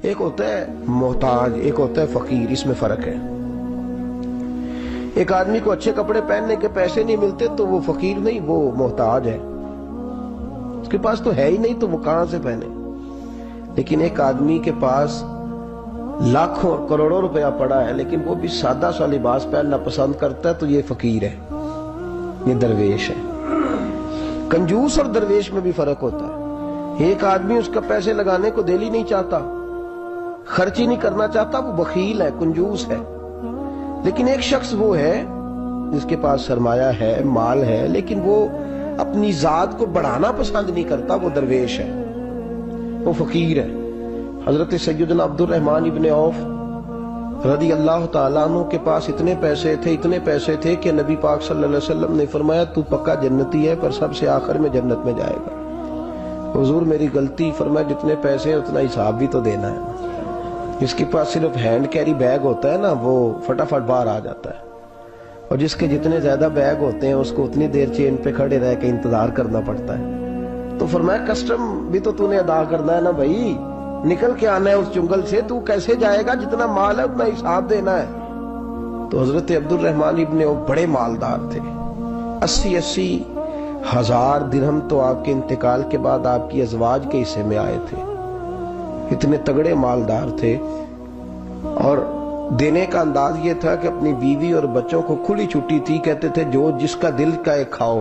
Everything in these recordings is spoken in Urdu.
ایک ہوتا ہے محتاج، ایک ہوتا ہے فقیر، اس میں فرق ہے۔ ایک آدمی کو اچھے کپڑے پہننے کے پیسے نہیں ملتے تو وہ فقیر نہیں، وہ محتاج ہے، اس کے پاس تو ہے ہی نہیں تو وہ کہاں سے پہنے۔ لیکن ایک آدمی کے پاس لاکھوں اور کروڑوں روپیہ پڑا ہے لیکن وہ بھی سادہ سا لباس پہننا پسند کرتا ہے تو یہ فقیر ہے، یہ درویش ہے۔ کنجوس اور درویش میں بھی فرق ہوتا ہے۔ ایک آدمی اس کا پیسے لگانے کو دل ہی نہیں چاہتا، خرچ ہی نہیں کرنا چاہتا، وہ بخیل ہے، کنجوس ہے۔ لیکن ایک شخص وہ ہے جس کے پاس سرمایہ ہے، مال ہے، لیکن وہ اپنی ذات کو بڑھانا پسند نہیں کرتا، وہ درویش ہے، وہ فقیر ہے۔ حضرت سیدنا عبد الرحمن ابن عوف رضی اللہ تعالیٰ عنہ کے پاس اتنے پیسے تھے کہ نبی پاک صلی اللہ علیہ وسلم نے فرمایا تو پکا جنتی ہے پر سب سے آخر میں جنت میں جائے گا۔ حضور میری غلطی، فرمایا جتنے پیسے ہیں اتنا حساب بھی تو دینا ہے۔ جس کے پاس صرف ہینڈ کیری بیگ ہوتا ہے نا وہ فٹافٹ باہر آ جاتا ہے، اور جس کے جتنے زیادہ بیگ ہوتے ہیں اس کو اتنی دیر چین پہ کھڑے رہ کے انتظار کرنا پڑتا ہے۔ تو فرمایا کسٹم بھی تو نے ادا کرنا ہے نا بھائی، نکل کے آنا ہے اس جنگل سے، تو کیسے جائے گا؟ جتنا مال ہے اتنا حساب دینا ہے۔ تو حضرت عبد الرحمن ابن عوف بڑے مالدار تھے، 80 ہزار درہم تو آپ کے انتقال کے بعد آپ کی ازواج کے حصے میں آئے تھے، اتنے تگڑے مالدار تھے۔ اور دینے کا انداز یہ تھا کہ اپنی بیوی اور بچوں کو کھلی چھٹی تھی، کہتے تھے جو جس کا دل کا ایک کھاؤ،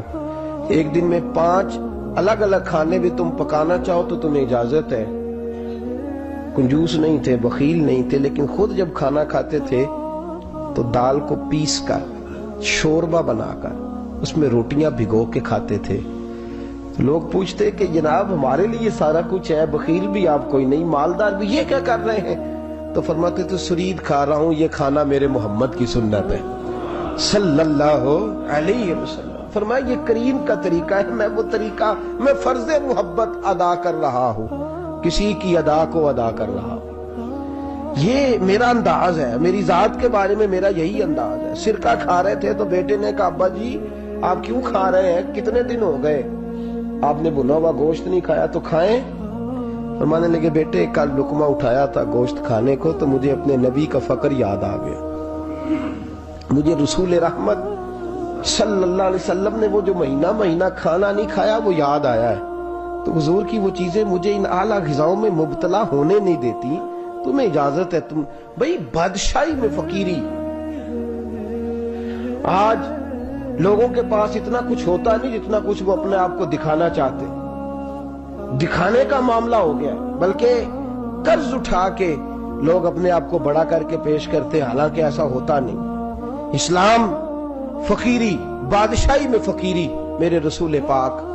ایک دن میں 5 الگ الگ کھانے بھی تم پکانا چاہو تو تمہیں اجازت ہے۔ کنجوس نہیں تھے، بخیل نہیں تھے، لیکن خود جب کھانا کھاتے تھے تو دال کو پیس کر شوربہ بنا کر اس میں روٹیاں بھگو کے کھاتے تھے۔ تو لوگ پوچھتے کہ جناب ہمارے لیے سارا کچھ ہے، بخیل بھی آپ کوئی نہیں، مالدار بھی، یہ کیا کر رہے ہیں؟ تو فرماتے تو سرید کھا رہا ہوں، یہ کھانا میرے محمد کی سنت ہے صلی اللہ علیہ وسلم۔ فرمایا یہ کریم کا طریقہ ہے، میں وہ طریقہ، میں فرض محبت ادا کر رہا ہوں، کسی کی ادا کو ادا کر رہا ہوں، یہ میرا انداز ہے، میری ذات کے بارے میں میرا یہی انداز ہے۔ سرکہ کھا رہے تھے تو بیٹے نے کہا ابا جی آپ کیوں کھا رہے ہیں، کتنے دن ہو گئے آپ نے بنا ہوا گوشت نہیں کھایا تو کھائیں۔ فرمانے لگے بیٹے کل لقمہ اٹھایا تھا گوشت کھانے کو تو مجھے اپنے نبی کا فقر یاد آ گیا، مجھے رسول رحمت صلی اللہ علیہ وسلم نے وہ جو مہینہ کھانا نہیں کھایا وہ یاد آیا ہے۔ تو حضور کی وہ چیزیں مجھے ان اعلیٰ غذاؤں میں مبتلا ہونے نہیں دیتی، تمہیں اجازت ہے۔ تم بھئی بادشاہی میں فقیری، آج لوگوں کے پاس اتنا کچھ ہوتا نہیں جتنا کچھ وہ اپنے آپ کو دکھانا چاہتے، دکھانے کا معاملہ ہو گیا، بلکہ قرض اٹھا کے لوگ اپنے آپ کو بڑا کر کے پیش کرتے، حالانکہ ایسا ہوتا نہیں۔ اسلام فقیری، بادشاہی میں فقیری، میرے رسول پاک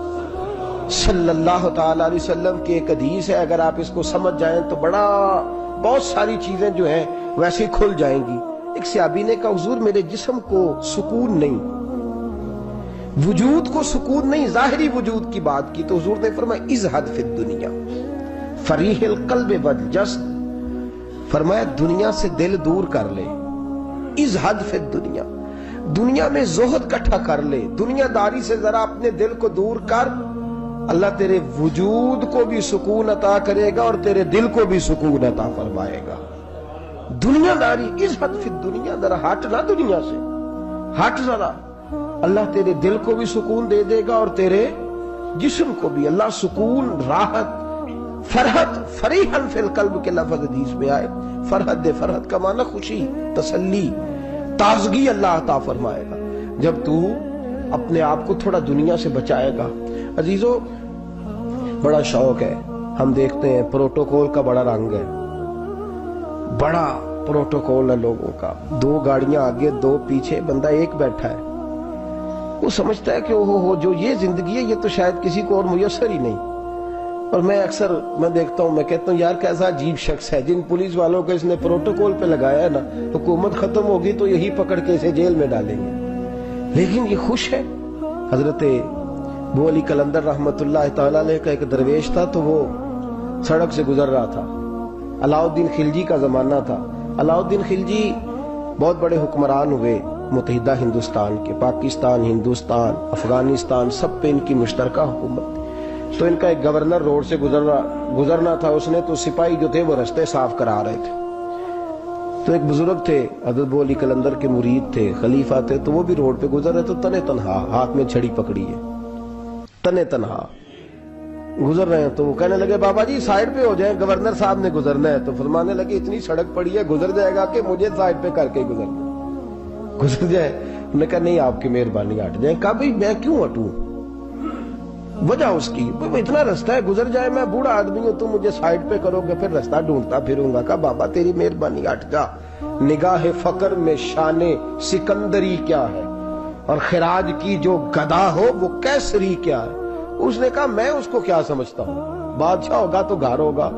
صلی اللہ تعالی علیہ وسلم کی ایک حدیث ہے، اگر آپ اس کو سمجھ جائیں تو بہت ساری چیزیں جو ہیں ویسے کھل جائیں گی۔ ایک صحابی نے کہا حضور میرے جسم کو سکون نہیں، وجود کو سکون نہیں، ظاہری وجود کی بات کی، تو حضور نے فرمایا ازہد فی الدنیا فریح القلب والجسد، فرمایا دنیا سے دل دور کر لے، ازہد فی الدنیا، دنیا میں زہد کٹھا کر لے، دنیا داری سے ذرا اپنے دل کو دور کر، اللہ تیرے وجود کو بھی سکون عطا کرے گا اور تیرے دل کو بھی سکون عطا فرمائے گا۔ دنیا داری، ازہد فی الدنیا، ذرا ہٹ نہ دنیا سے، ہٹ ذرا، اللہ تیرے دل کو بھی سکون دے دے گا اور تیرے جسم کو بھی۔ اللہ سکون، راحت، فرحت، فریحاً فی القلب کے لفظ حدیث میں آئے، فرحت دے، فرحت کا معنی خوشی، تسلی، تازگی اللہ عطا فرمائے گا جب تو اپنے آپ کو تھوڑا دنیا سے بچائے گا۔ عزیزو بڑا شوق ہے، ہم دیکھتے ہیں پروٹوکول کا بڑا رنگ ہے، بڑا پروٹوکول ہے لوگوں کا، 2 گاڑیاں آگے 2 پیچھے، بندہ ایک بیٹھا ہے، وہ سمجھتا ہے کہ اوہو جو یہ زندگی ہے یہ تو شاید کسی کو اور میسر ہی نہیں۔ اور میں اکثر دیکھتا ہوں، میں کہتا ہوں یار کیسا عجیب شخص ہے، جن پولیس والوں کو اس نے پروٹوکول پہ لگایا ہے نا، حکومت ختم ہوگی تو یہی پکڑ کے اسے جیل میں ڈالیں گے، لیکن یہ خوش ہے۔ حضرت ابو علی قلندر رحمت اللہ تعالیٰ علیہ کا ایک درویش تھا، تو وہ سڑک سے گزر رہا تھا، علاؤالدین خلجی کا زمانہ تھا۔ علاؤالدین خلجی بہت بڑے حکمران ہوئے متحدہ ہندوستان کے، پاکستان، ہندوستان، افغانستان، سب پہ ان کی مشترکہ حکومت۔ تو ان کا ایک گورنر روڈ سے گزرنا تھا، اس نے تو سپاہی جو تھے وہ رستے صاف کرا رہے تھے، تو ایک بزرگ تھے حضرت ابو علی قلندر کے مرید تھے، خلیفہ تھے، تو وہ بھی روڈ پہ گزر رہے تو تنے تنہا ہاتھ میں چھڑی پکڑی ہے، تنے تنہا گزر رہے ہیں۔ تو وہ کہنے لگے بابا جی سائیڈ پہ ہو جائیں، گورنر صاحب نے گزرنا ہے۔ تو فرمانے لگے اتنی سڑک پڑی ہے گزر جائے گا کہ مجھے سائیڈ پہ کر کے گزر جائے۔ انہوں نے کہا نہیں آپ کی مہربانی ہٹ جائیں۔ کہا بھئی میں کیوں ہٹوں؟ وجہ اس کی اتنا رستہ ہے گزر جائے، میں بوڑھا آدمی ہوں، تم مجھے سائیڈ پہ کرو گے پھر رستہ ڈھونڈتا پھروں گا۔ کہا بابا تیری مہربانی ہٹ جا، نگاہ فقر میں شان سکندری کیا ہے، اور خراج کی جو گدا ہو وہ کیسری کیا ہے۔ اس نے کہا میں اس کو کیا سمجھتا ہوں، بادشاہ ہوگا تو گھر ہوگا،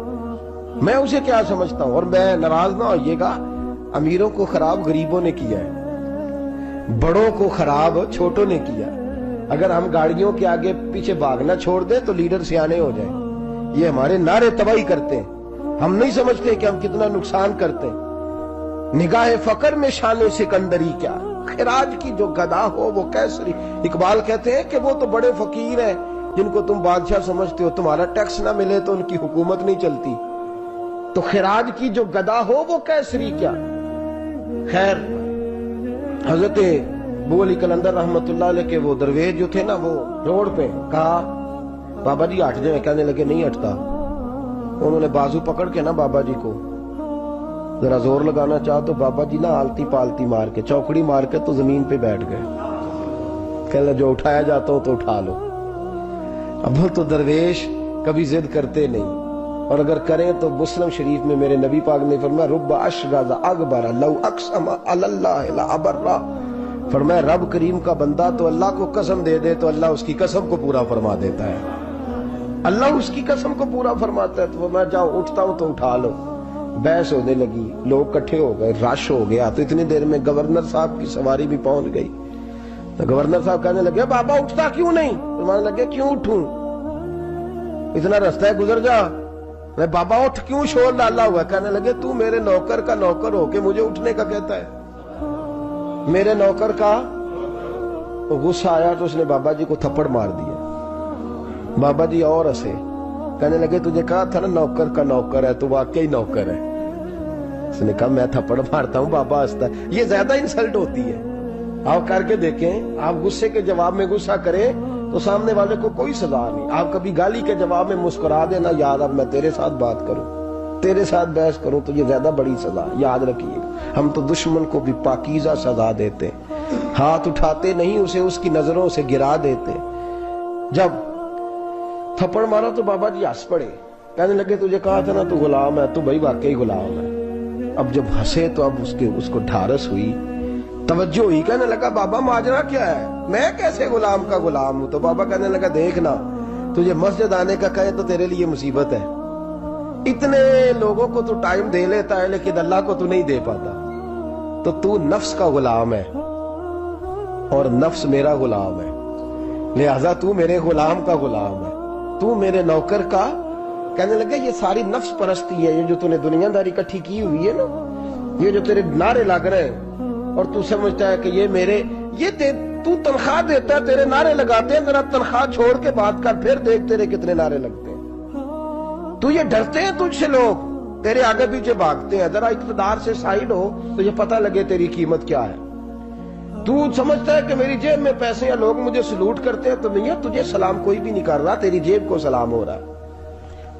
میں اسے کیا سمجھتا ہوں، اور میں ناراض نہ ہوئیے گا، امیروں کو خراب غریبوں نے کیا ہے، بڑوں کو خراب چھوٹوں نے کیا ہے۔ اگر ہم گاڑیوں کے آگے پیچھے بھاگنا چھوڑ دیں تو لیڈر سیانے ہو جائیں، یہ ہمارے نعرے تباہی کرتے ہیں، ہم نہیں سمجھتے کہ ہم کتنا نقصان کرتے ہیں۔ نگاہ فقر میں شان سکندری کیا، خراج کی جو گدا ہو وہ کیسری۔ اقبال کہتے ہیں کہ وہ تو بڑے فقیر ہیں جن کو تم بادشاہ سمجھتے ہو، تمہارا ٹیکس نہ ملے تو ان کی حکومت نہیں چلتی، تو خراج کی جو گدا ہو وہ کیسری کیا۔ خیر حضرت ابو علی قلندر رحمت اللہ علیہ کے وہ درویش جو تھے نا وہ روڈ پہ کہا بابا جی ہٹ جائیں، کہنے لگے نہیں ہٹتا۔ انہوں نے بازو پکڑ کے نا بابا جی کو ذرا زور لگانا چاہا تو بابا جی نا آلتی پالتی مار کے چوکڑی مار کے تو زمین پہ بیٹھ گئے، کہنے جو اٹھایا جاتا ہوں تو اٹھا لو۔ اب تو درویش کبھی ضد کرتے نہیں، اور اگر کریں تو مسلم شریف میں میرے نبی پاک نے فرمایا رب اشغاز اکبر لو اقسم علی اللہ لابرہ، فرمایا رب کریم کا بندہ تو اللہ کو قسم دے دے تو اللہ اس کی قسم کو پورا فرما دیتا ہے، اللہ اس کی قسم کو پورا فرماتا ہے۔ تو میں جاؤ اٹھتا ہوں تو اٹھا لو۔ بحث ہونے لگی، لوگ کٹھے ہو گئے، رش ہو گیا، تو اتنی دیر میں گورنر صاحب کی سواری بھی پہنچ گئی۔ تو گورنر صاحب کہنے لگے بابا اٹھتا کیوں نہیں؟ فرمانے لگے کیوں اٹھوں، اتنا رستہ ہے گزر جا۔ میں بابا اٹھ کیوں شور ڈالا ہوا؟ کہنے لگے تو میرے نوکر کا نوکر ہو کے مجھے اٹھنے کا کہتا ہے، میرے نوکر کا۔ غصہ آیا تو اس نے بابا جی کو تھپڑ مار دیا۔ بابا جی اور ہنسے، کہنے لگے تجھے کہا تھا نا نوکر کا نوکر ہے، تو واقعی نوکر ہے۔ اس نے کہا میں تھپڑ مارتا ہوں، بابا ہنستا ہے۔ یہ زیادہ انسلٹ ہوتی ہے، آپ کر کے دیکھیں، آپ غصے کے جواب میں غصہ کریں تو سامنے والے کو کوئی سزا نہیں۔ آپ کبھی گالی کے جواب میں مسکرا دینا یار اب میں تیرے ساتھ بات کروں، تیرے ساتھ بحث کروں، تو یہ زیادہ بڑی سزا، یاد رکھیے۔ ہم تو دشمن کو بھی پاکیزہ سزا دیتے، ہاتھ اٹھاتے نہیں، اسے اس کی نظروں سے گرا دیتے۔ جب تھپڑ مارا تو بابا جی ہنس پڑے، کہنے لگے تجھے کہا تھا نا تو غلام ہے، تو بھائی واقعی غلام ہے۔ اب جب ہنسے تو اب اس کو ڈھارس ہوئی، توجہ ہوئی، کہنے لگا بابا ماجرا کیا ہے، میں کیسے غلام کا غلام ہوں؟ تو بابا کہنے لگا دیکھنا تجھے مسجد آنے کا کہے تو تیرے لیے مصیبت ہے، اتنے لوگوں کو تو ٹائم دے لیتا ہے لیکن اللہ کو تو نہیں دے پاتا، تو نفس کا غلام ہے اور نفس میرا غلام ہے، لہذا تو میرے غلام کا غلام ہے، تو میرے نوکر کا۔ کہنے لگے یہ ساری نفس پرستی ہے، یہ جو تو نے دنیا داری اکٹھی کی ہوئی ہے نا، یہ جو تیرے نعرے لگ رہے ہیں اور تو سمجھتا ہے کہ یہ میرے، یہ تو تنخواہ دیتا ہے، تیرے نعرے لگاتے ہیں، ذرا تنخواہ چھوڑ کے بات کر، پھر دیکھ تیرے کتنے نعرے لگتے ہیں۔ تو یہ ڈرتے ہیں تجھ سے، لوگ تیرے آگے پیچھے بھاگتے ہیں، ذرا اقتدار سے سائل ہو تو یہ پتہ لگے تیری قیمت کیا ہے۔ تو سمجھتا ہے کہ میری جیب میں پیسے ہیں، لوگ مجھے سلوٹ کرتے ہیں، تو نہیں ہے، تجھے سلام کوئی بھی نہیں کر رہا، تیری جیب کو سلام ہو رہا ہے،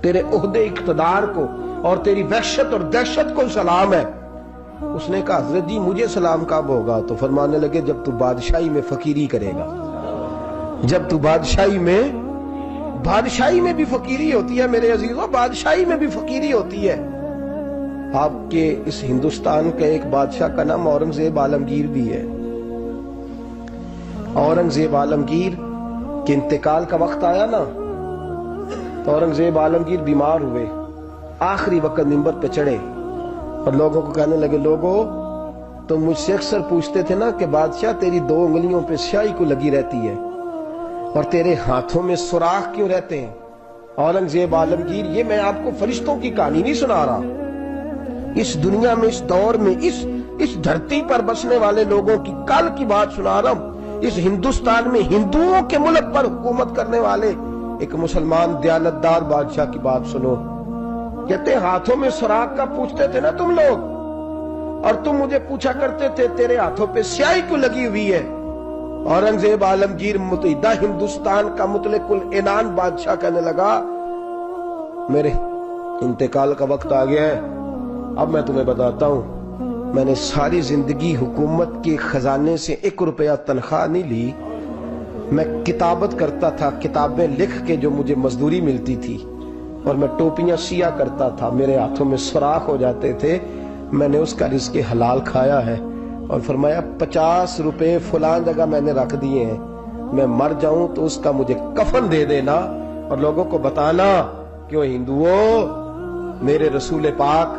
تیرے عہدے اقتدار کو اور تیری وحشت اور دہشت کو سلام ہے۔ اس نے کہا حضرت جی مجھے سلام کب ہوگا؟ تو فرمانے لگے جب تو بادشاہی میں فقیری کرے گا، جب تو بادشاہی میں بھی فقیری ہوتی ہے میرے عزیزوں، بادشاہی میں بھی فقیری ہوتی ہے۔ آپ کے اس ہندوستان کے ایک بادشاہ کا نام اورنگزیب عالمگیر بھی ہے۔ اورنگزیب عالمگیر کے انتقال کا وقت آیا نا تو اورنگزیب عالمگیر بیمار ہوئے، آخری وقت منبر پہ چڑھے اور لوگوں کو کہنے لگے لوگوں تو مجھ سے اکثر پوچھتے تھے نا کہ بادشاہ تیری 2 انگلیوں پہ سیاہی کو لگی رہتی ہے اور تیرے ہاتھوں میں سوراخ کیوں رہتے ہیں؟ اورنگزیب عالمگیر یہ میں آپ کو فرشتوں کی کہانی نہیں سنا رہا، اس دنیا میں، اس دور میں، اس دھرتی پر بسنے والے لوگوں کی کل کی بات سنا رہا ہوں۔ اس ہندوستان میں ہندوؤں کے ملک پر حکومت کرنے والے ایک مسلمان دیانتدار بادشاہ کی بات سنو. کہتے ہاتھوں میں سراغ کا پوچھتے تھے نا تم لوگ, اور تم مجھے پوچھا کرتے تھے تیرے ہاتھوں پہ سیاہی کیوں لگی ہوئی ہے. اورنگزیب عالمگیر متحدہ ہندوستان کا مطلق العنان بادشاہ کہنے لگا میرے انتقال کا وقت آ گیا ہے. اب میں تمہیں بتاتا ہوں, میں نے ساری زندگی حکومت کے خزانے سے 1 روپیہ تنخواہ نہیں لی. میں کتابت کرتا تھا, کتابیں لکھ کے جو مجھے مزدوری ملتی تھی, اور میں ٹوپیاں سیا کرتا تھا, میرے ہاتھوں میں سوراخ ہو جاتے تھے. میں نے اس کا رزق حلال کھایا ہے. اور فرمایا 50 روپے فلان جگہ میں نے رکھ دیے ہیں, میں مر جاؤں تو اس کا مجھے کفن دے دینا, اور لوگوں کو بتانا کہ وہ ہندوؤں میرے رسول پاک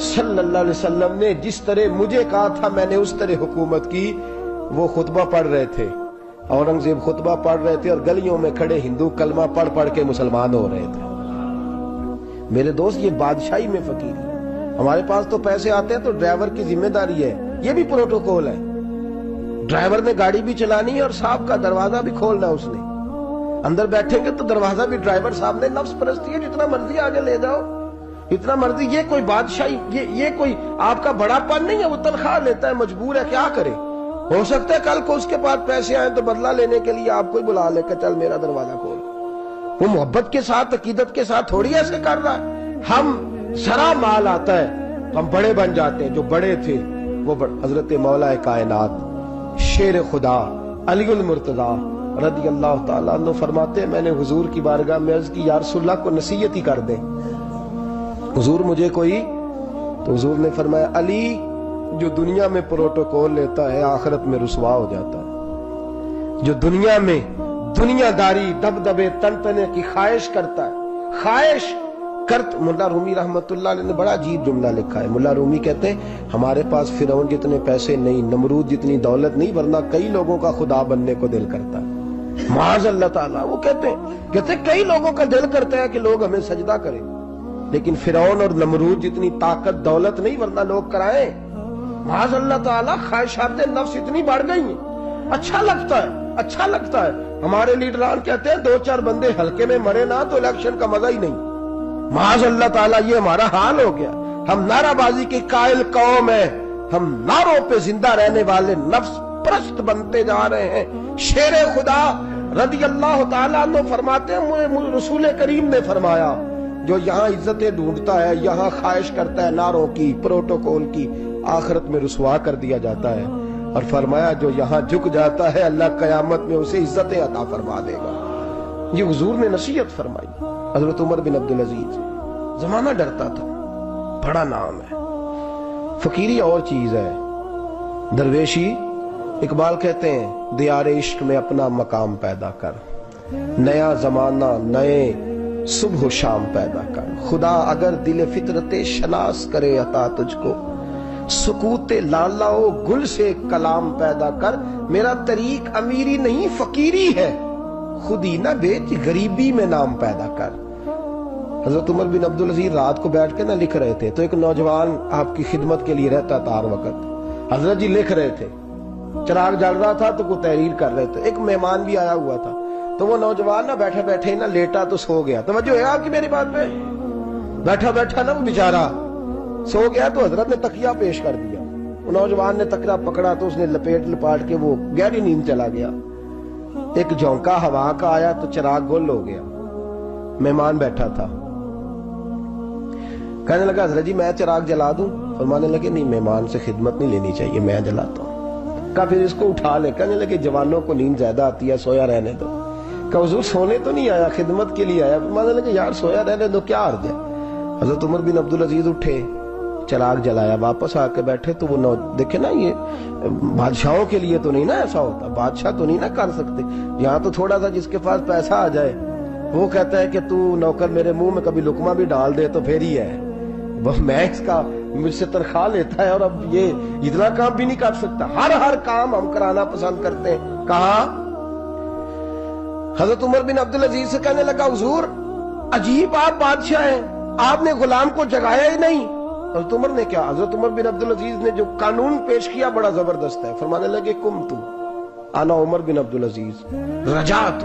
صلی اللہ علیہ وسلم نے جس طرح مجھے کہا تھا میں نے اس طرح حکومت کی. وہ خطبہ پڑھ رہے تھے, اورنگزیب خطبہ پڑھ رہے تھے, اور گلیوں میں کھڑے ہندو کلمہ پڑھ پڑھ کے مسلمان ہو رہے تھے. میرے دوست یہ بادشاہی میں فقیری. ہمارے پاس تو پیسے آتے ہیں تو ڈرائیور کی ذمہ داری ہے, یہ بھی پروٹوکول ہے. ڈرائیور نے گاڑی بھی چلانی ہے اور صاحب کا دروازہ بھی کھولنا اس نے. اندر بیٹھیں گے تو دروازہ بھی ڈرائیور صاحب نے. نفس پرستی ہے, جتنا مرضی آگے لے جاؤ, اتنا مرضی. یہ کوئی بادشاہی, یہ کوئی آپ کا بڑا پن نہیں ہے. وہ تنخواہ لیتا ہے, مجبور ہے, کیا کرے. ہو سکتا ہے کل کو اس کے پاس پیسے آئیں تو بدلہ لینے کے لیے آپ کو ہی بلا لے کہ چل میرا دروازہ کھول. وہ محبت کے ساتھ, عقیدت کے ساتھ تھوڑی ایسے کر رہا ہے. ہم سرا مال آتا ہے ہم بڑے بن جاتے ہیں. جو بڑے تھے وہ حضرت مولا کائنات شیر خدا علی المرتضیٰ رضی اللہ تعالیٰ عنہ فرماتے ہیں میں نے حضور کی بارگاہ میں عرض کی یا رسول اللہ کو نصیحت ہی کر دیں, حضور مجھے کوئی. تو حضور نے فرمایا علی جو دنیا میں پروٹوکول لیتا ہے آخرت میں رسوا ہو جاتا ہے. جو دنیا میں دنیا داری دبدبے تنتنے کی خواہش کرتا ہے, خواہش کرت. ملا رومی رحمت اللہ علیہ نے بڑا عجیب جملہ لکھا ہے. ملا رومی کہتے ہیں ہمارے پاس فرعون جتنے پیسے نہیں, نمرود جتنی دولت نہیں, ورنہ کئی لوگوں کا خدا بننے کو دل کرتا ہے. معاذ اللہ تعالیٰ. وہ کہتے ہیں کئی لوگوں کا دل کرتا ہے کہ لوگ ہمیں سجدہ کریں, لیکن فرعون اور نمرود جتنی طاقت دولت نہیں, ورنہ لوگ کرائیں. معاذ اللہ تعالیٰ. خواہشات نفس اتنی بڑھ گئی ہیں. اچھا لگتا ہے, اچھا لگتا ہے. ہمارے لیڈران کہتے ہیں 2-4 بندے ہلکے میں مرے نہ تو الیکشن کا مزہ ہی نہیں. معاذ اللہ تعالیٰ یہ ہمارا حال ہو گیا. ہم نعرہ بازی کی قائل قوم ہیں, ہم نعروں پہ زندہ رہنے والے نفس پرست بنتے جا رہے ہیں. شیر خدا رضی اللہ تعالیٰ عنہ فرماتے ہیں رسول کریم نے فرمایا جو یہاں عزتیں ڈھونڈتا ہے, یہاں خواہش کرتا ہے نعروں کی, پروٹوکول کی, آخرت میں رسوا کر دیا جاتا ہے. اور فرمایا جو یہاں جھک جاتا ہے اللہ قیامت میں اسے عزتیں عطا فرما دے گا. یہ حضور نے نصیحت فرمائی. حضرت عمر بن عبدالعزیز. زمانہ ڈرتا تھا, بڑا نام ہے. فقیری اور چیز ہے, درویشی. اقبال کہتے ہیں دیار عشق میں اپنا مقام پیدا کر, نیا زمانہ نئے صبح و شام پیدا کر. خدا اگر دل فطرت شناس کرے عطا تجھ کو, سکوت لالا و گل سے کلام پیدا کر. میرا طریق امیری نہیں فقیری ہے, خود ہی نہ بیچ غریبی میں نام پیدا کر. حضرت عمر بن عبدالعزیز رات کو بیٹھ کے نہ لکھ رہے تھے, تو ایک نوجوان آپ کی خدمت کے لیے رہتا تھا ہر وقت. حضرت جی لکھ رہے تھے, چراغ جل رہا تھا تو کوئی تحریر کر رہے تھے. ایک مہمان بھی آیا ہوا تھا, تو وہ نوجوان نہ بیٹھے بیٹھے نہ لیٹا تو سو گیا. توجہ ہے آپ کی میری بات پہ؟ بیٹھا بیٹھا نہ وہ بیچارہ سو گیا, تو حضرت نے تکیہ پیش کر دیا. وہ نوجوان نے تکیہ پکڑا تو اس نے لپاٹ کے وہ گہری نیند چلا گیا. ایک جھونکا ہوا کا آیا تو چراغ گل ہو گیا. مہمان بیٹھا تھا, کہنے لگا حضرت جی میں چراغ جلا دوں؟ فرمانے لگے نہیں, مہمان سے خدمت نہیں لینی چاہیے, میں جلاتا ہوں. کہا پھر اس کو اٹھا لے. کہنے لگے جوانوں کو نیند زیادہ آتی ہے, سویا رہنے دو. کہا حضور سونے تو نہیں آیا, خدمت کے لیے آیا. فرمانے لگے یار سویا رہنے دو, کیا عرض ہے. حضرت عمر بن عبدالعزیز اٹھے, چراغ جلایا, واپس آ کے بیٹھے تو وہ دیکھے نا, یہ بادشاہوں کے لیے تو نہیں نا ایسا ہوتا, بادشاہ تو نہیں نا کر سکتے. یہاں تو تھوڑا سا جس کے پاس پیسہ آ جائے وہ کہتا ہے کہ تو نوکر میرے منہ میں کبھی لقمہ بھی ڈال دے تو پھر ہی ہے. میں اس کا مجھ سے تنخواہ لیتا ہے اور اب یہ اتنا کام بھی نہیں کر سکتا. ہر کام ہم کرانا پسند کرتے ہیں. کہا حضرت عمر بن عبدالعزیز سے کہنے لگا حضور عجیب آپ بادشاہ ہیں, آپ نے غلام کو جگایا ہی نہیں. حضرت عمر نے کیا, حضرت عمر بن عبدالعزیز نے جو قانون پیش کیا بڑا زبردست ہے. فرمانے لگے کم تو انا عمر بن عبدالعزیز رجعت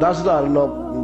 10,000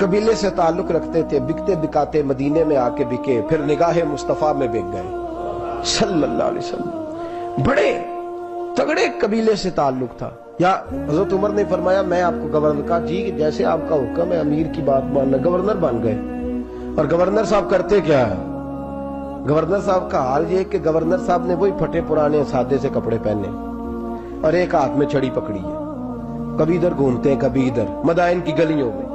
قبیلے سے تعلق رکھتے تھے، بکتے بکاتے مدینے میں آ کے بکے، پھر نگاہ مصطفیٰ میں بک گئے صلی اللہ علیہ وسلم۔ بڑے تگڑے قبیلے سے تعلق تھا۔ یا حضرت عمر نے فرمایا میں آپ کو گورنر کا، جی جیسے آپ کا حکم ہے، امیر کی بات ماننا، گورنر بن گئے۔ اور گورنر صاحب کرتے کیا ہے؟ گورنر صاحب کا حال یہ کہ گورنر صاحب نے وہی پھٹے پرانے سادے سے کپڑے پہنے اور ایک ہاتھ میں چھڑی پکڑی ہے، کبھی ادھر گھومتے ہیں کبھی ادھر، مدائن کی گلیوں میں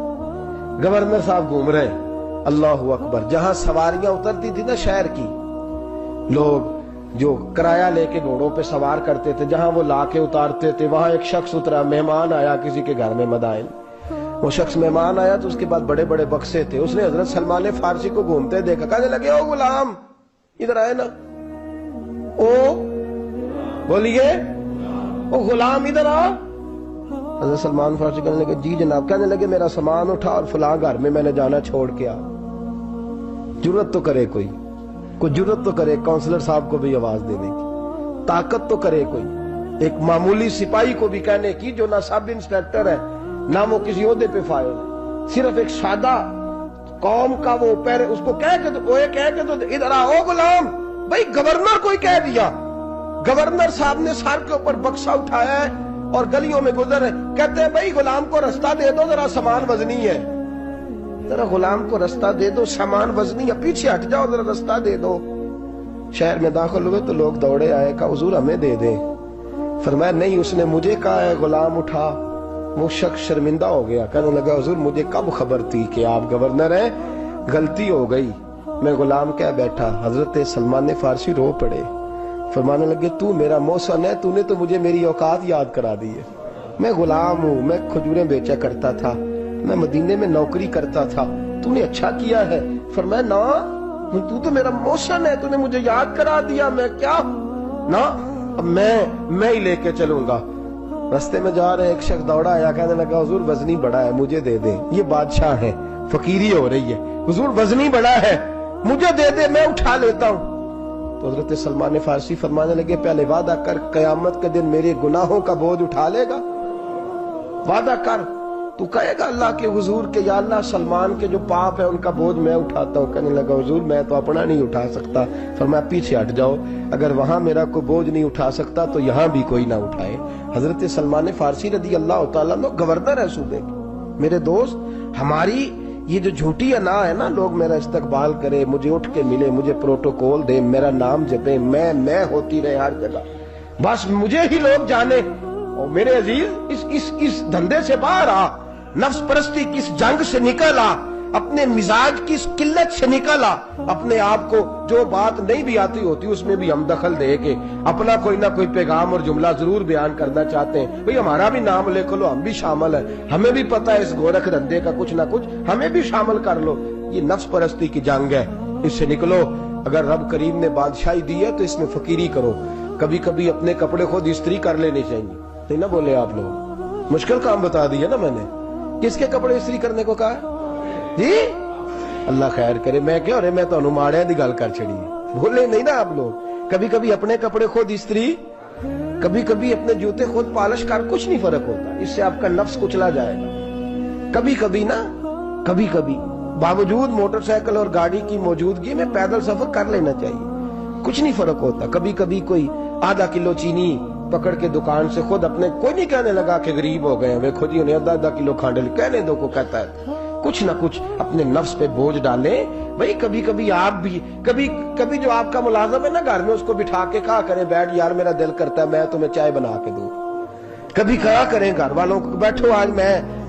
گورنر صاحب گھوم رہے ہیں۔ اللہ اکبر۔ جہاں سواریاں اترتی تھی نا شہر کی، لوگ جو کرایہ لے کے گھوڑوں پہ سوار کرتے تھے، جہاں وہ لا کے اتارتے تھے، وہاں ایک شخص اترا، مہمان آیا کسی کے گھر میں مدائن۔ وہ شخص مہمان آیا تو اس کے بعد بڑے بڑے بکسے تھے، اس نے حضرت سلمان فارسی کو گھومتے دیکھا، کہنے لگے او غلام ادھر آئے نا، او بولیے او غلام ادھر آ۔ حضرت سلمان فارسی کہنے لگے جی جناب۔ کہنے لگے میرا سامان اٹھا اور فلاں گھر میں نے جانا چھوڑ کے آ۔ جرت تو کرے کوئی جرت تو کرے کونسلر صاحب کو بھی آواز دینے کی، طاقت تو کرے کوئی، ایک معمولی سپاہی کو بھی کہنے کی جو نہ سب انسپیکٹر ہے نہ وہ کسی عہدے پہ فائل ہے، صرف ایک سادہ قوم کا وہ پیر، اس کو کہہ کے تو ادھر آؤ غلام۔ بھائی گورنر کوئی کہہ دیا، گورنر صاحب نے سر کے اوپر بکسا اٹھایا ہے اور گلیوں میں گزر رہے، کہتے ہیں بھائی غلام کو رستہ دے دو، ذرا سامان وزنی ہے، ذرا غلام کو رستہ دے دو، سامان وزنی ہے، پیچھے ہٹ جاؤ، ذرا رستہ دے دو۔ شہر میں داخل ہوئے تو لوگ دوڑے آئے، کہا حضور ہمیں دے دیں۔ فرمایا نہیں، اس نے مجھے کہا ہے غلام اٹھا۔ وہ شخص شرمندہ ہو گیا، کہنے لگا حضور مجھے کب خبر تھی کہ آپ گورنر ہیں، غلطی ہو گئی، میں غلام کہہ بیٹھا۔ حضرت سلمان فارسی رو پڑے، فرمانے لگے تو میرا محسن ہے، تو نے تو مجھے میری اوقات یاد کرا دی ہے، میں غلام ہوں، میں کھجوریں بیچا کرتا تھا، میں مدینے میں نوکری کرتا تھا، تو نے اچھا کیا ہے۔ فرمایا نا تو تو میرا محسن ہے، تو نے مجھے یاد کرا دیا، میں کیا نا اب میں ہی لے کے چلوں گا۔ رستے میں جا رہے ایک شخص دوڑا آیا، کہنے لگا حضور وزنی بڑا ہے مجھے دے دیں، یہ بادشاہ ہے، فقیری ہو رہی ہے، حضور وزنی بڑا ہے مجھے دے دے، میں اٹھا لیتا ہوں۔ تو حضرت سلمان فارسی فرمانے لگے پہلے وعدہ کر قیامت کے دن میرے گناہوں کا بوجھ اٹھا لے گا، وعدہ کر، تو کہے گا اللہ کے حضور کے یا اللہ سلمان کے جو پاپ ہے ان کا بوجھ میں اٹھاتا ہوں۔ کہنے لگا حضور میں تو اپنا نہیں اٹھا سکتا۔ فرمایا پیچھے ہٹ جاؤ، اگر وہاں میرا کوئی بوجھ نہیں اٹھا سکتا تو یہاں بھی کوئی نہ اٹھائے۔ حضرت سلمان فارسی رضی اللہ تعالیٰ عنہ گورنر ہے صوبے کے۔ میرے دوست ہماری یہ جو جھوٹی انا ہے نا، لوگ میرا استقبال کرے، مجھے اٹھ کے ملے، مجھے پروٹوکول دے، میرا نام جپے، میں ہوتی رہے ہر جگہ، بس مجھے ہی لوگ جانے۔ اور میرے عزیز اس دھندے سے باہر آ، نفس پرستی کی اس جنگ سے نکل آ، اپنے مزاج کی اس قلت سے نکل آ، اپنے آپ کو جو بات نہیں بھی آتی ہوتی اس میں بھی ہم دخل دے کے اپنا کوئی نہ کوئی پیغام اور جملہ ضرور بیان کرنا چاہتے ہیں۔ بھئی ہمارا بھی نام لے لو، ہم بھی شامل ہیں، ہمیں بھی پتہ ہے اس گورکھ دھندے کا کچھ نہ کچھ، ہمیں بھی شامل کر لو۔ یہ نفس پرستی کی جنگ ہے، اس سے نکلو۔ اگر رب کریم نے بادشاہی دی ہے تو اس میں فقیری کرو، کبھی کبھی اپنے کپڑے خود استری کر لینے چاہیے، نہیں نہ بولے آپ لوگ، مشکل کام بتا دیا نا میں نے۔ کس کے کپڑے استری کرنے کو کہا ہے جی؟ اللہ خیر کرے، میں کیا رہے، میں تو ماڑے دی گل کر چھڑی ہے، بولے نہیں نا آپ لوگ۔ کبھی کبھی اپنے کپڑے خود استری، کبھی کبھی اپنے جوتے خود پالش کر، کچھ نہیں فرق ہوتا، اس سے آپ کا نفس کچلا جائے گا۔ کبھی کبھی نا، کبھی کبھی باوجود موٹر سائیکل اور گاڑی کی موجودگی میں پیدل سفر کر لینا چاہیے، کچھ نہیں فرق ہوتا۔ کبھی کبھی کوئی آدھا کلو چینی پکڑ کے دکان سے خود اپنے، کوئی نہیں کہنے لگا کہ غریب ہو گئے ہیں، خود ہی انہیں آدھا کلو کھانڈل، کہنے دو کو کہتا ہے، کچھ نہ کچھ اپنے نفس پہ بوجھ ڈالیں۔ بھئی کبھی کبھی آپ بھی، کبھی جو آپ کا ملازم ہے نا گھر میں، اس کو بٹھا کے کہا کریں بیٹھ یار میرا دل کرتا ہے میں تمہیں چائے بنا کے دوں۔ کبھی کہا کریں گھر والوں کو بیٹھو آج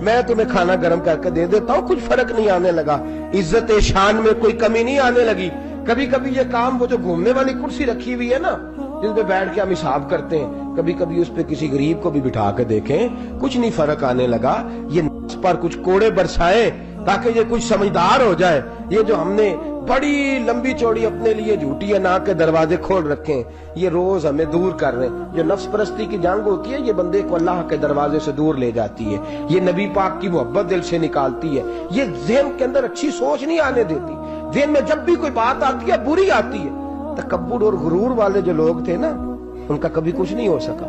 میں تمہیں کھانا گرم کر کے دے دیتا ہوں، کچھ فرق نہیں آنے لگا، عزت شان میں کوئی کمی نہیں آنے لگی۔ کبھی کبھی یہ کام، وہ جو گھومنے والی کرسی رکھی ہوئی ہے نا جس پہ بیٹھ کے ہم حساب کرتے ہیں، کبھی کبھی اس پہ کسی غریب کو بھی بٹھا کے دیکھیں، کچھ نہیں فرق آنے لگا۔ یہ نفس پر کچھ کوڑے برسائے تاکہ یہ کچھ سمجھدار ہو جائے۔ یہ جو ہم نے بڑی لمبی چوڑی اپنے لیے جھوٹی انا کے دروازے کھول رکھے ہیں، یہ روز ہمیں دور کر رہے ہیں۔ جو نفس پرستی کی جنگ ہوتی ہے یہ بندے کو اللہ کے دروازے سے دور لے جاتی ہے، یہ نبی پاک کی محبت دل سے نکالتی ہے، یہ ذہن کے اندر اچھی سوچ نہیں آنے دیتی۔ ذہن میں جب بھی کوئی بات آتی ہے بری آتی ہے۔ تکبر اور غرور والے جو لوگ تھے نا ان کا کبھی کچھ نہیں ہو سکا۔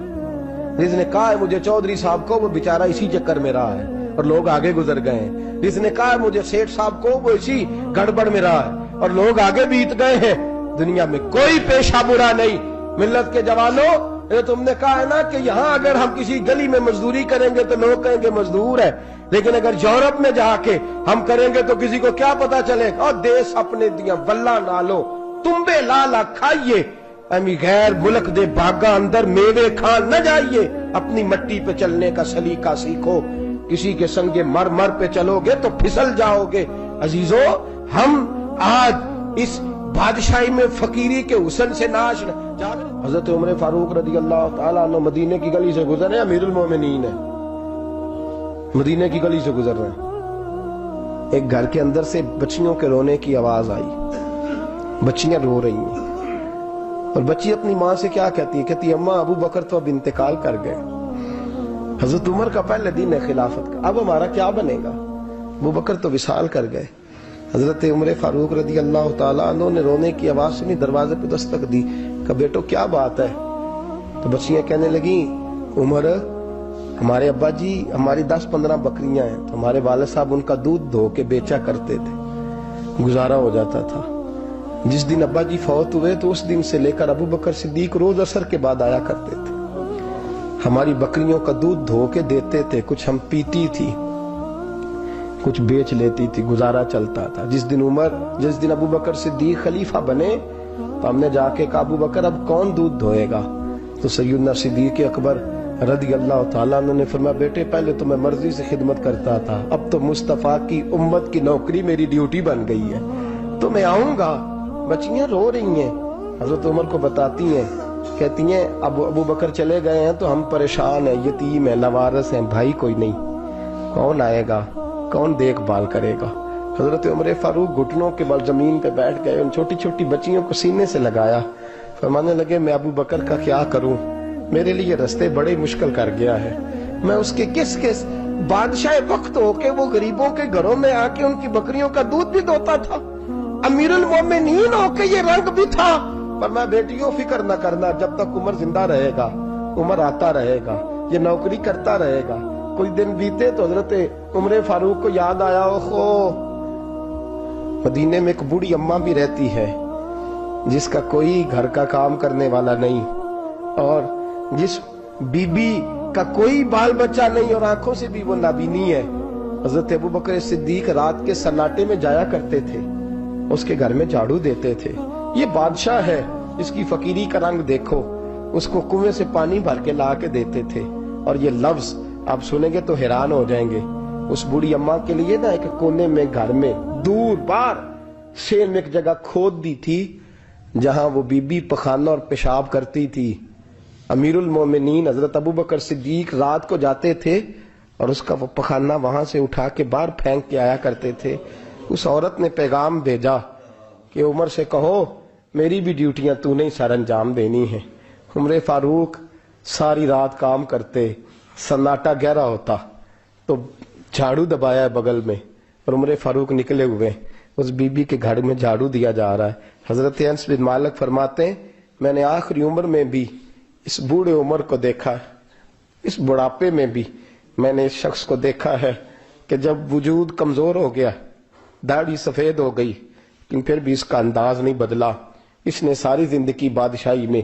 جس نے کہا ہے مجھے چودھری صاحب کو، وہ بیچارہ اسی چکر میں رہا ہے، اور لوگ آگے گزر گئے ہیں. جس نے کہا مجھے سیٹھ صاحب کو وہ اسی گڑبڑ میں رہا ہے اور لوگ آگے بیت گئے ہیں. دنیا میں کوئی پیشہ برا نہیں. ملت کے جوانوں، یہ تم نے کہا ہے نا کہ یہاں اگر ہم کسی گلی میں مزدوری کریں گے تو لوگ کہیں گے مزدور ہے، لیکن اگر یورپ میں جا کے ہم کریں گے تو کسی کو کیا پتا چلے گا؟ اور دیس اپنے دیا ولہ نالو تمبے لالا کھائیے، امی غیر ملک دے باغاں اندر میوے کھان نہ جائیے. اپنی مٹی پہ چلنے کا سلیقہ سیکھو. کسی کے سنگ مر مر پہ چلو گے تو پھسل جاؤ گے. عزیزو، ہم آج اس بادشاہی میں فقیری کے حسن سے ناش جا. حضرت عمر فاروق رضی اللہ تعالیٰ عنہ مدینے کی گلی سے گزر رہے ہیں. امیر المومنین ہے، مدینے کی گلی سے گزر رہے ہیں. ایک گھر کے اندر سے بچیوں کے رونے کی آواز آئی. بچیاں رو رہی ہیں اور بچی اپنی ماں سے کیا کہتی ہے؟ کہتی ہے اماں ابو بکر تو اب انتقال کر گئے. حضرت عمر کا پہلے دن ہے خلافت کا، اب ہمارا کیا بنے گا؟ ابو بکر تو وصال کر گئے. حضرت عمر فاروق رضی اللہ تعالیٰ عنہ نے رونے کی آواز سنی، دروازے پہ دستک دی کہ بیٹو کیا بات ہے؟ تو بچیاں کہنے لگیں عمر ہمارے ابا جی ہماری 10-15 بکریاں ہیں، تو ہمارے والد صاحب ان کا دودھ دھو کے بیچا کرتے تھے، گزارا ہو جاتا تھا. جس دن ابا جی فوت ہوئے تو اس دن سے لے کر ابو بکر صدیق روز عصر کے بعد آیا کرتے تھے، ہماری بکریوں کا دودھ دھو کے دیتے تھے، کچھ ہم پیتی تھی کچھ بیچ لیتی تھی، گزارا چلتا تھا. جس دن ابو بکر صدیق خلیفہ بنے تو ہم نے جا کے کہا ابو بکر اب کون دودھ دھوئے گا؟ تو سیدنا صدیق اکبر رضی اللہ تعالیٰ عنہ نے فرمایا بیٹے پہلے تو میں مرضی سے خدمت کرتا تھا، اب تو مصطفیٰ کی امت کی نوکری میری ڈیوٹی بن گئی ہے، تو میں آؤں گا. بچیاں رو رہی ہیں، حضرت عمر کو بتاتی ہیں، کہتی ہیں ابو بکر چلے گئے ہیں تو ہم پریشان ہیں، یتیم ہیں، لاوارث ہیں، بھائی کوئی نہیں، کون آئے گا، کون دیکھ بھال کرے گا؟ حضرت عمر فاروق گھٹنوں کے بل زمین پہ بیٹھ گئے، ان چھوٹی چھوٹی بچیوں کو سینے سے لگایا، فرمانے لگے میں ابو بکر کا کیا کروں، میرے لیے رستے بڑے مشکل کر گیا ہے، میں اس کے کس بادشاہ وقت ہو کے وہ غریبوں کے گھروں میں آ کے ان کی بکریوں کا دودھ بھی دوتا تھا، امیر المومنین ہو کے یہ رنگ بھی تھا. پر میں بیٹیوں فکر نہ کرنا، جب تک عمر زندہ رہے گا، عمر آتا رہے گا، یہ نوکری کرتا رہے گا. کوئی دن بیتے تو حضرت عمر فاروق کو یاد آیا اوہو مدینے میں ایک بوڑھی اماں بھی رہتی ہے جس کا کوئی گھر کا کام کرنے والا نہیں، اور جس بی بی کا کوئی بال بچہ نہیں اور آنکھوں سے بھی وہ نابینی ہے. حضرت ابو بکر صدیق رات کے سناٹے میں جایا کرتے تھے، اس کے گھر میں جھاڑو دیتے تھے. یہ بادشاہ ہے، اس کی فقیری کا رنگ دیکھو. اس کو کنویں سے پانی بھر کے لا کے دیتے تھے. اور یہ لفظ آپ سنیں گے تو حیران ہو جائیں گے. اس بوڑھی اماں کے لیے نا ایک کونے میں گھر میں دور باہر شین میں ایک جگہ کھود دی تھی جہاں وہ بی بی پخانہ اور پیشاب کرتی تھی. امیر المومنین حضرت ابو بکر صدیق رات کو جاتے تھے اور اس کا وہ پخانہ وہاں سے اٹھا کے باہر پھینک کے آیا کرتے تھے. اس عورت نے پیغام بھیجا کہ عمر سے کہو میری بھی ڈیوٹیاں تو نہیں سر انجام دینی ہیں. عمر فاروق ساری رات کام کرتے، سناٹا گہرا ہوتا تو جھاڑو دبایا ہے بغل میں اور عمر فاروق نکلے ہوئے اس بی بی کے گھر میں جھاڑو دیا جا رہا ہے. حضرت انس بن مالک فرماتے ہیں میں نے آخری عمر میں بھی اس بوڑھے عمر کو دیکھا، اس بڑھاپے میں بھی میں نے اس شخص کو دیکھا ہے کہ جب وجود کمزور ہو گیا، داڑھی سفید ہو گئی، لیکن پھر بھی اس کا انداز نہیں بدلا. اس نے ساری زندگی بادشاہی میں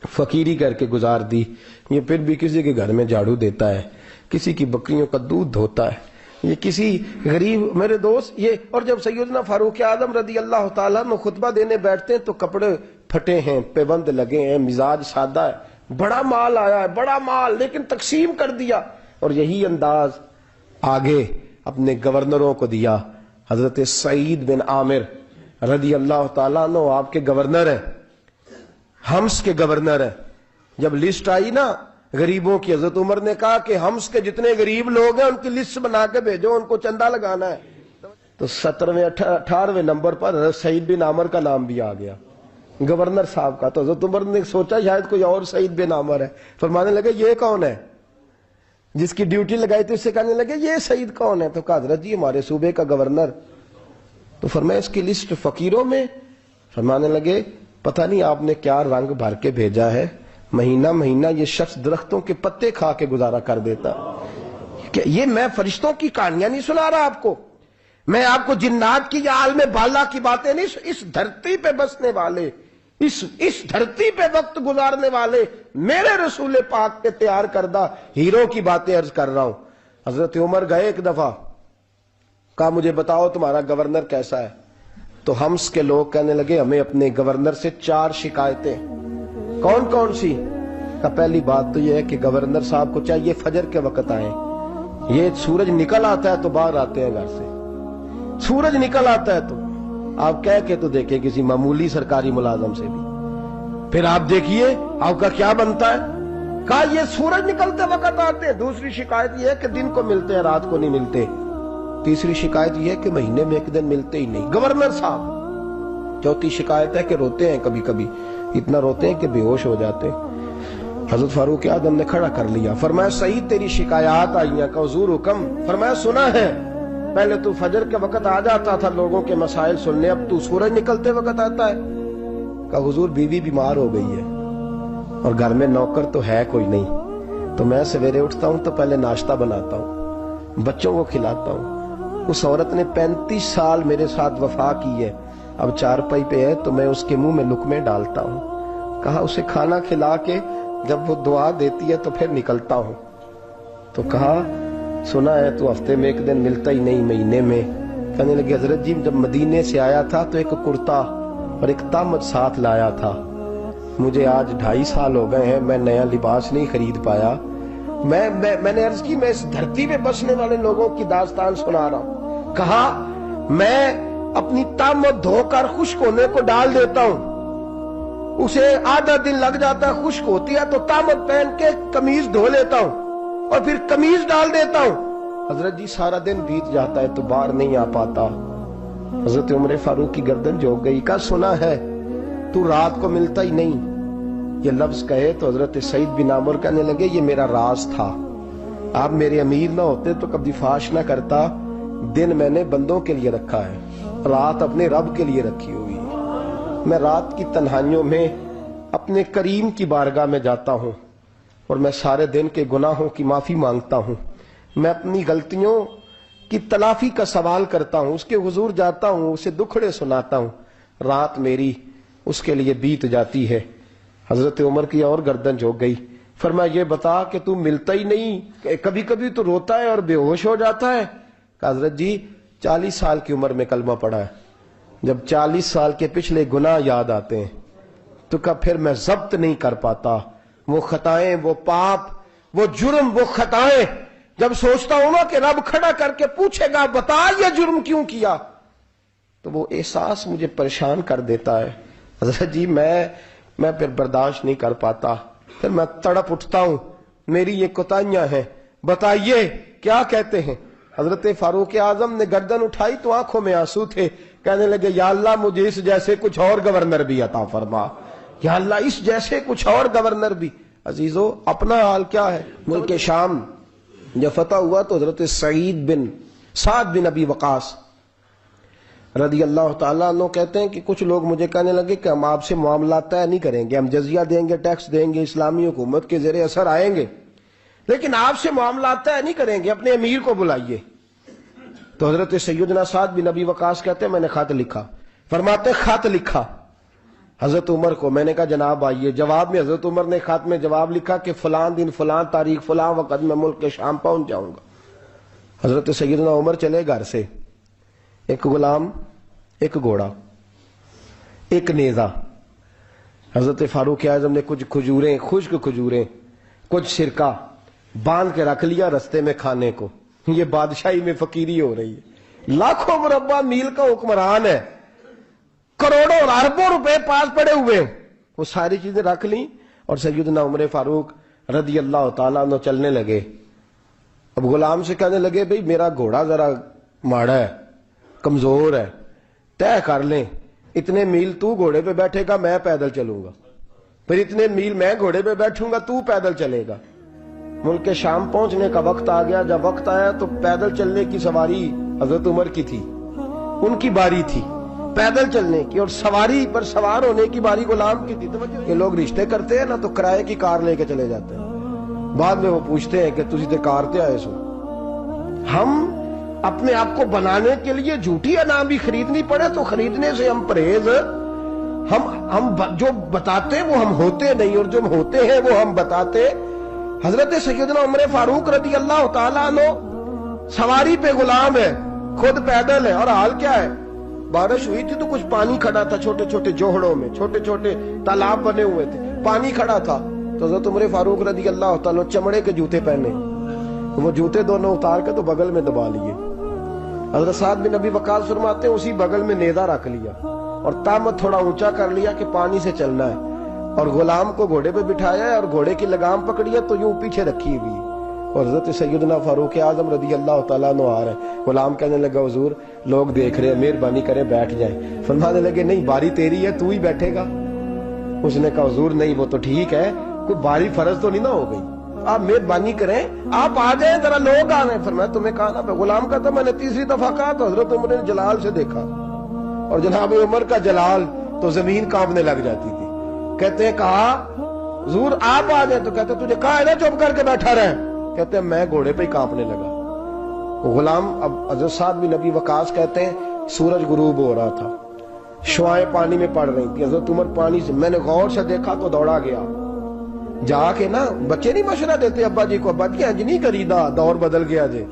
فقیری کر کے گزار دی، یہ پھر بھی کسی کے گھر میں جھاڑو دیتا ہے، کسی کی بکریوں کا دودھ دھوتا ہے، یہ کسی غریب میرے دوست یہ. اور جب سیدنا فاروق اعظم رضی اللہ تعالیٰ میں خطبہ دینے بیٹھتے ہیں تو کپڑے پھٹے ہیں، پیبند لگے ہیں، مزاج سادہ ہے، بڑا مال آیا ہے، بڑا مال، لیکن تقسیم کر دیا. اور یہی انداز آگے اپنے گورنروں کو دیا. حضرت سعید بن عامر رضی اللہ تعالیٰ عنہ آپ کے گورنر ہیں، حمص کے گورنر ہیں. جب لسٹ آئی نا غریبوں کی، حضرت عمر نے کہا کہ حمص کے جتنے غریب لوگ ہیں ان کی لسٹ بنا کے بھیجو، ان کو چندہ لگانا ہے. تو 17ویں 18ویں نمبر پر حضرت سعید بن عامر کا نام بھی آ گیا، گورنر صاحب کا. تو حضرت عمر نے سوچا شاید کوئی اور سعید بن عامر ہے. فرمانے لگے یہ کون ہے؟ جس کی ڈیوٹی لگائی تھی اس سے کہنے لگے یہ سعید کون ہے؟ تو کہا حضرت جی ہمارے صوبے کا گورنر. تو فرمایا اس کی لسٹ فقیروں میں؟ فرمانے لگے پتہ نہیں آپ نے کیا رنگ بھر کے بھیجا ہے، مہینہ مہینہ یہ شخص درختوں کے پتے کھا کے گزارا کر دیتا. یہ میں فرشتوں کی کہانیاں نہیں سنا رہا آپ کو، میں آپ کو جنات کی یا عالم بالا کی باتیں نہیں، اس دھرتی پہ بسنے والے، اس دھرتی پہ وقت گزارنے والے میرے رسول پاک کے تیار کردہ ہیرو کی باتیں عرض کر رہا ہوں۔ حضرت عمر گئے ایک دفعہ، کہا مجھے بتاؤ تمہارا گورنر کیسا ہے؟ تو ہمس کے لوگ کہنے لگے ہمیں اپنے گورنر سے 4 شکایتیں۔ کون کون سی؟ پہلی بات تو یہ ہے کہ گورنر صاحب کو چاہیے فجر کے وقت آئیں، یہ سورج نکل آتا ہے تو باہر آتے ہیں گھر سے، سورج نکل آتا ہے تو آپ کہہ کے تو دیکھیں کسی معمولی سرکاری ملازم سے بھی، پھر آپ دیکھیے آپ کا کیا بنتا ہے۔ کہا یہ سورج نکلتے وقت آتے ہیں۔ دوسری شکایت یہ ہے کہ دن کو ملتے ہیں رات کو نہیں ملتے۔ تیسری شکایت یہ ہے کہ مہینے میں ایک دن ملتے ہی نہیں گورنر صاحب۔ چوتھی شکایت ہے کہ روتے ہیں، کبھی کبھی اتنا روتے ہیں کہ بے ہوش ہو جاتے ہیں۔ حضرت فاروق اعظم نے کھڑا کر لیا، فرمایا سعید تیری شکایات آئی ہیں، کہ حضور حکم۔ فرمایا سنا ہے، پہلے تو فجر کے وقت آ جاتا تھا لوگوں کے مسائل سننے، اب تو سورج نکلتے وقت آتا ہے۔ کہا حضور بیوی بیمار ہو گئی ہے اور گھر میں نوکر تو ہے کوئی نہیں، تو میں سویرے اٹھتا ہوں تو پہلے ناشتہ بناتا ہوں، بچوں کو کھلاتا ہوں۔ اس عورت نے 35 سال میرے ساتھ وفا کی ہے، اب چارپائی پہ ہے تو میں اس کے منہ میں لقمے ڈالتا ہوں۔ کہا اسے کھانا کھلا کے جب وہ دعا دیتی ہے تو پھر نکلتا ہوں۔ تو کہا سنا ہے تو ہفتے میں ایک دن ملتا ہی نہیں، مہینے میں۔ کہنے لگے حضرت جی جب مدینے سے آیا تھا تو ایک کرتا اور ایک تامت ساتھ لایا تھا، مجھے آج 2.5 سال ہو گئے ہیں، میں نیا لباس نہیں خرید پایا۔ میں نے عرض کی میں اس دھرتی پہ بسنے والے لوگوں کی داستان سنا رہا ہوں۔ کہا میں اپنی تامت دھو کر خشک ہونے کو ڈال دیتا ہوں، اسے آدھا دن لگ جاتا ہے، خشک ہوتی ہے تو تامت پہن کے قمیض دھو لیتا ہوں اور پھر قمیض ڈال دیتا ہوں۔ حضرت جی سارا دن بیت جاتا ہے تو باہر نہیں آ پاتا۔ حضرت عمر فاروق کی گردن جھک گئی، کہا سنا ہے تو رات کو ملتا ہی نہیں۔ یہ لفظ کہے تو حضرت سعید بن عامر کہنے لگے یہ میرا راز تھا، آپ میرے امیر نہ ہوتے تو کبھی فاش نہ کرتا، دن میں نے بندوں کے لیے رکھا ہے، رات اپنے رب کے لیے رکھی ہوئی۔ میں رات کی تنہائیوں میں اپنے کریم کی بارگاہ میں جاتا ہوں اور میں سارے دن کے گناہوں کی معافی مانگتا ہوں، میں اپنی غلطیوں کی تلافی کا سوال کرتا ہوں، اس کے حضور جاتا ہوں، اسے دکھڑے سناتا ہوں، رات میری اس کے لیے بیت جاتی ہے۔ حضرت عمر کی اور گردن جھک گئی، فرمایا یہ بتا کہ تو ملتا ہی نہیں، کبھی کبھی تو روتا ہے اور بے ہوش ہو جاتا ہے۔ کہ حضرت جی 40 سال کی عمر میں کلمہ پڑھا ہے، جب 40 سال کے پچھلے گناہ یاد آتے ہیں تو کہا پھر میں ضبط نہیں کر پاتا، وہ خطائیں، وہ پاپ، وہ جرم، وہ خطائیں جب سوچتا ہوں نا کہ رب کھڑا کر کے پوچھے گا بتا یہ جرم کیوں کیا، تو وہ احساس مجھے پریشان کر دیتا ہے۔ حضرت جی میں پھر برداشت نہیں کر پاتا، پھر میں تڑپ اٹھتا ہوں، میری یہ کوتاہیاں ہیں، بتائیے کیا کہتے ہیں۔ حضرت فاروق اعظم نے گردن اٹھائی تو آنکھوں میں آنسو تھے، کہنے لگے یا اللہ مجھے اس جیسے کچھ اور گورنر بھی عطا فرما، یا اللہ اس جیسے کچھ اور گورنر بھی۔ عزیزو اپنا حال کیا ہے؟ ملک شام جب فتح ہوا تو حضرت سعد بن ابی وقاص رضی اللہ تعالیٰ عنہ کہتے ہیں کہ کچھ لوگ مجھے کہنے لگے کہ ہم آپ سے معاملات طے نہیں کریں گے، ہم جزیہ دیں گے، ٹیکس دیں گے، اسلامی حکومت کے زیر اثر آئیں گے، لیکن آپ سے معاملات طے نہیں کریں گے، اپنے امیر کو بلائیے۔ تو حضرت سیدنا سعد بن ابی وقاص کہتے ہیں میں نے خط لکھا، فرماتے خط لکھا حضرت عمر کو، میں نے کہا جناب آئیے، جواب میں حضرت عمر نے خط میں جواب لکھا کہ فلاں دن فلاں تاریخ فلاں وقت میں ملک کے شام پہنچ جاؤں گا۔ حضرت سیدنا عمر چلے گھر سے، ایک غلام، ایک گھوڑا، ایک نیزہ۔ حضرت فاروق اعظم نے کچھ کھجوریں، خشک کھجوریں، کچھ سرکہ باندھ کے رکھ لیا رستے میں کھانے کو۔ یہ بادشاہی میں فقیری ہو رہی ہے، لاکھوں مربع میل کا حکمران ہے، کروڑوں اور اربوں روپے پاس پڑے ہوئے، وہ ساری چیزیں رکھ لیں اور سیدنا عمر فاروق رضی اللہ تعالیٰ عنہ چلنے لگے۔ اب غلام سے کہنے لگے بھئی میرا گھوڑا ذرا ماڑا ہے، کمزور ہے، طے کر لیں، اتنے میل تو گھوڑے پہ بیٹھے گا میں پیدل چلوں گا، پھر اتنے میل میں گھوڑے پہ بیٹھوں گا تو پیدل چلے گا۔ ملک شام پہنچنے کا وقت آ گیا، جب وقت آیا تو پیدل چلنے کی سواری حضرت عمر کی تھی، ان کی باری تھی پیدل چلنے کی، اور سواری پر سوار ہونے کی باری غلام کی تھی۔ یہ لوگ رشتے کرتے ہیں نا تو کرائے کی کار لے کے چلے جاتے ہیں، بعد میں وہ پوچھتے ہیں کہ تسی تے کار تے آئے سو، ہم اپنے آپ کو بنانے کے لیے جھوٹی انعام بھی خریدنی پڑے تو خریدنے سے ہم پرہیز. ہم جو بتاتے وہ ہم ہوتے نہیں، اور جو ہوتے ہیں وہ ہم بتاتے. حضرت سیدنا عمر فاروق رضی اللہ تعالیٰ عنہ سواری پہ غلام ہے، خود پیدل ہے، اور حال کیا ہے؟ بارش ہوئی تھی تو کچھ پانی کھڑا تھا، چھوٹے چھوٹے جوہڑوں میں چھوٹے چھوٹے تالاب بنے ہوئے تھے، پانی کھڑا تھا. تو حضرت عمر فاروق رضی اللہ تعالیٰ چمڑے کے جوتے پہنے، وہ جوتے دونوں اتار کے تو بغل میں دبا لیے. حضرت سعد بن ابی وقاص فرماتے ہیں اسی بغل میں نیزہ رکھ لیا اور تامت تھوڑا اونچا کر لیا کہ پانی سے چلنا ہے، اور غلام کو گھوڑے پہ بٹھایا ہے اور گھوڑے کی لگام پکڑی ہے تو یوں پیچھے رکھی ہوئی. اور حضرت سیدنا فاروق اعظم رضی اللہ تعالیٰ عنہ آ رہے ہیں. غلام کہنے لگا حضور لوگ دیکھ رہے ہیں، مہربانی کریں بیٹھ جائیں. فرمانے لگے نہیں، باری تیری ہے، تو ہی بیٹھے گا. اس نے کہا حضور نہیں، وہ تو ٹھیک ہے، کوئی باری فرض تو نہیں نہ ہو گئی، آپ مہربانی کریں آپ آ جائیں، ذرا لوگ آ رہے ہیں. فرمایا تمہیں کہا نا. غلام کہتا میں نے تیسری دفعہ کہا تو حضرت عمر نے جلال سے دیکھا، اور جناب عمر کا جلال تو زمین کانپنے لگ جاتی تھی. کہتے ہیں کہا حضور آپ آ جائیں، تو کہتے تجھے کہا ہے نا چپ کر کے بیٹھا رہے. کہتے ہیں میں گھوڑے پہ ہی کانپنے لگا. غلام اب حضرت سعد بن ابی وقاص کہتے ہیں سورج غروب ہو رہا تھا، شعائیں پانی میں پڑ رہی تھی. حضرت عمر پانی سے میں نے غور سے دیکھا تو دوڑا گیا. جا کے نا بچے نہیں مشورہ دیتے ابا جی کو، ابا جی انج نہیں کریدا، دور بدل گیا جی.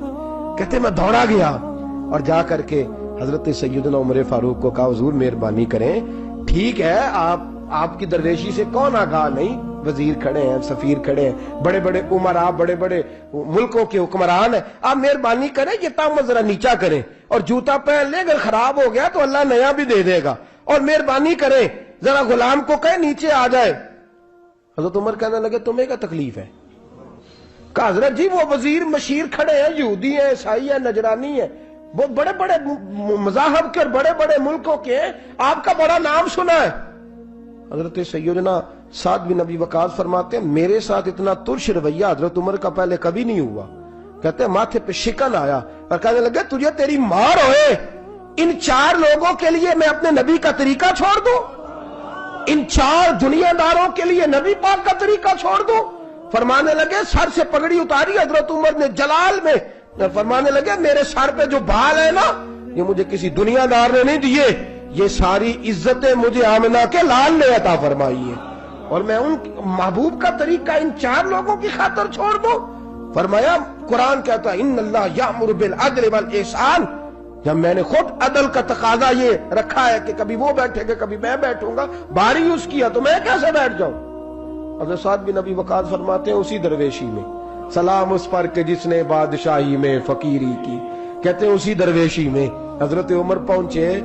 کہتے میں دوڑا گیا اور جا کر کے حضرت سیدنا عمر فاروق کو کہا حضور مہربانی کریں، ٹھیک ہے آپ کی درویشی سے کون آگاہ نہیں، وزیر کھڑے ہیں، سفیر کھڑے ہیں، بڑے بڑے عمرا، بڑے بڑے ملکوں کے حکمران ہیں، آپ مہربانی کریں یہ تامت ذرا نیچا کریں، اور جوتا پہن لے، اگر خراب ہو گیا تو اللہ نیا بھی دے دے گا، اور مہربانی کریں ذرا غلام کو کہیں نیچے آ جائے. حضرت عمر کہنے لگے تمہیں کیا تکلیف ہے؟ کہا حضرت جی وہ وزیر مشیر کھڑے ہیں، یہودی ہیں، عیسائی ہیں، نجرانی ہیں، وہ بڑے بڑے مذاہب کے اور بڑے بڑے ملکوں کے ہیں، آپ کا بڑا نام سنا ہے. حضرت سیدنا سعد بن ابی وقاص فرماتے ہیں میرے ساتھ اتنا ترش رویہ حضرت عمر کا پہلے کبھی نہیں ہوا. کہتے ہیں ماتھے پہ شکن آیا اور کہنے لگے تجھے تیری مار ہوئے، ان 4 لوگوں کے لیے میں اپنے نبی کا طریقہ چھوڑ دوں، ان 4 دنیا داروں کے لیے نبی پاک کا طریقہ چھوڑ دوں. فرمانے لگے سر سے پگڑی اتاری حضرت عمر نے جلال میں، فرمانے لگے میرے سر پہ جو بال ہے نا یہ مجھے کسی دنیا دار نے نہیں دیے، یہ ساری عزتیں مجھے آمنہ کے لال نے عطا فرمائی ہے، اور میں ان محبوب کا طریقہ ان 4 لوگوں کی خاطر چھوڑ دوں. فرمایا قرآن کہتا ہے ان اللہ یامر بالعدل والاحسان، جب میں نے خود عدل کا تقاضا یہ رکھا ہے کہ کبھی وہ بیٹھے گا کبھی میں بیٹھوں گا، باری اس کی ہے تو میں کیسے بیٹھ جاؤں. حضرت سعد بن ابی وقاص فرماتے ہیں اسی درویشی میں سلام اس پر کہ جس نے بادشاہی میں فقیری کی. کہتے ہیں اسی درویشی میں حضرت عمر پہنچے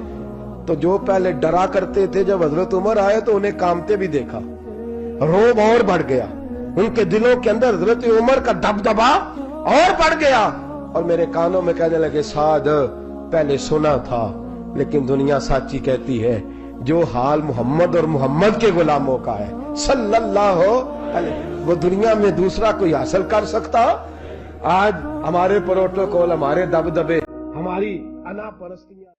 تو جو پہلے ڈرا کرتے تھے جب حضرت عمر آئے تو انہیں کامتے بھی دیکھا، روب اور بڑھ گیا، ان کے دلوں کے اندر حضرت عمر کا دبدبا اور بڑھ گیا، اور میرے کانوں میں کہنے لگے سعد پہلے سنا تھا لیکن دنیا سچی کہتی ہے، جو حال محمد اور محمد کے غلاموں کا ہے صلی اللہ علیہ، وہ دنیا میں دوسرا کوئی حاصل کر سکتا؟ آج ہمارے پروٹوکول، ہمارے دبدبے، ہماری انا پرستیاں